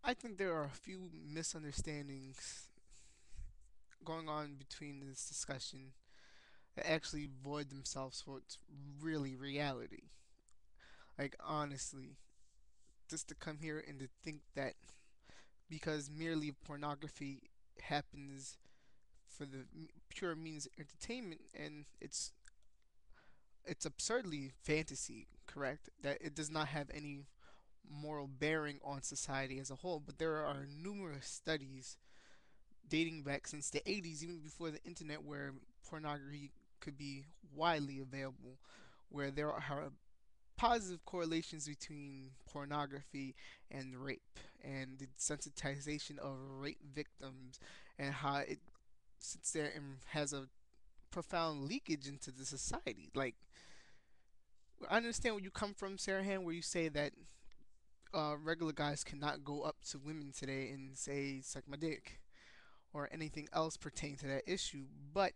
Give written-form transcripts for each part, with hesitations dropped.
I think there are a few misunderstandings going on between this discussion that actually void themselves for what's really reality. Like, honestly, just to come here and to think that because merely pornography happens for the pure means of entertainment and it's absurdly fantasy, correct? That it does not have any moral bearing on society as a whole, but there are numerous studies dating back since the 80s, even before the internet, where pornography could be widely available, where there are positive correlations between pornography and rape and the sensitization of rape victims and how it sits there and has a profound leakage into the society. Like, I understand where you come from, Sarahan, where you say that regular guys cannot go up to women today and say, suck my dick, or anything else pertaining to that issue. But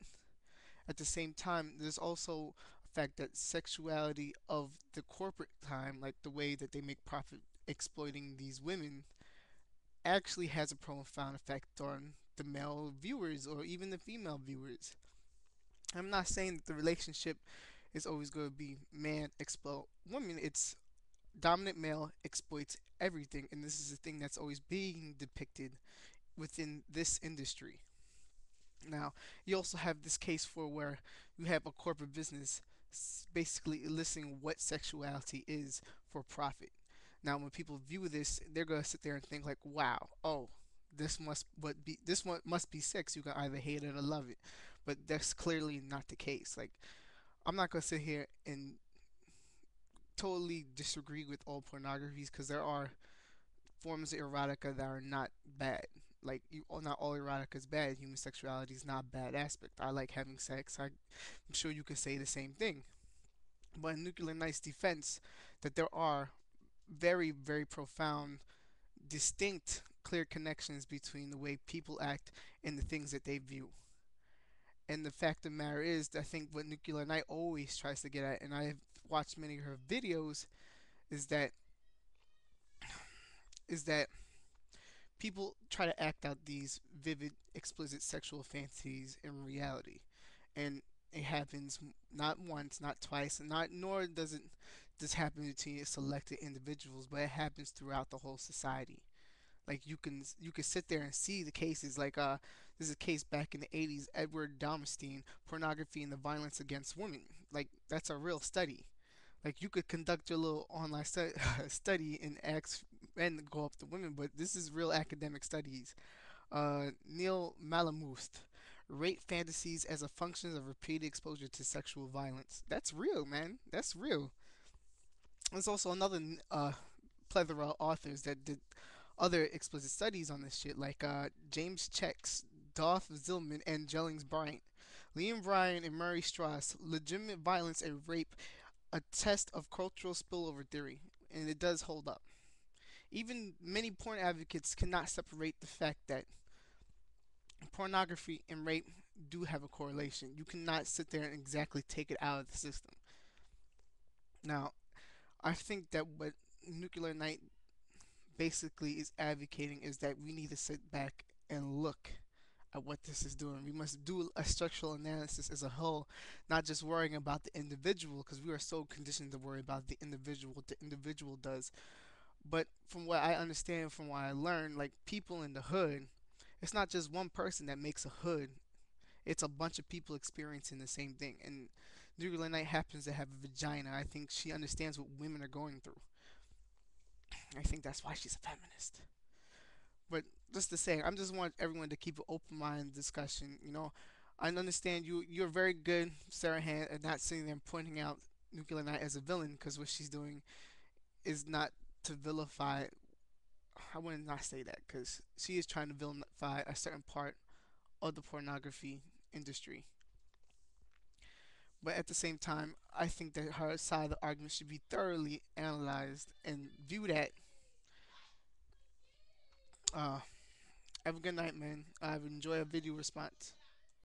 at the same time, there's also a fact that sexuality of the corporate time, like the way that they make profit exploiting these women, actually has a profound effect on the male viewers or even the female viewers. I'm not saying that the relationship is always going to be man exploit woman. It's dominant male exploits everything, and this is the thing that's always being depicted within this industry. Now, you also have this case for where you have a corporate business basically eliciting what sexuality is for profit. Now, when people view this, they're gonna sit there and think like, "Wow, oh, this one must be sex. You can either hate it or love it," but that's clearly not the case. Like, I'm not gonna sit here and totally disagree with all pornographies because there are forms of erotica that are not bad. Like not all erotica is bad. Human sexuality is not a bad aspect. I like having sex. I'm sure you can say the same thing. But in Nuclear Knight's defense, that there are very, very profound, distinct, clear connections between the way people act and the things that they view. And the fact of the matter is, I think what Nuclear Knight always tries to get at, and I've watched many of her videos, is that is that people try to act out these vivid, explicit sexual fantasies in reality, and it happens not once, not twice, and not nor does it just happen between selected individuals, but it happens throughout the whole society. Like you can sit there and see the cases. Like there's a case back in the 80s, Edward Dahmerstein, pornography and the violence against women. Like that's a real study. Like you could conduct your little online study and ask and go up to women, but this is real academic studies. Neil Malamud, rape fantasies as a function of repeated exposure to sexual violence. That's real, man. That's real. There's also another plethora of authors that did other explicit studies on this shit, like James Checks, Dolph Zillman, and Jellings Bryant. Liam Bryan and Murray Strauss, legitimate violence and rape, a test of cultural spillover theory, and it does hold up. Even many porn advocates cannot separate the fact that pornography and rape do have a correlation. You cannot sit there and exactly take it out of the system. Now, I think that what Nuclear Night basically is advocating is that we need to sit back and look at what this is doing. We must do a structural analysis as a whole, not just worrying about the individual, because we are so conditioned to worry about the individual, what the individual does. But from what I understand, from what I learned, like people in the hood, it's not just one person that makes a hood. It's a bunch of people experiencing the same thing. And Nuclear Night happens to have a vagina. I think she understands what women are going through. I think that's why she's a feminist. But just to say, I just want everyone to keep an open mind discussion. I understand you're very good, Sarah Han, at not sitting there and pointing out Nuclear Night as a villain because what she's doing is not to vilify. I would not say that because she is trying to vilify a certain part of the pornography industry. But at the same time, I think that her side of the argument should be thoroughly analyzed and viewed at. Uh, have a good night, man. I've enjoyed a video response.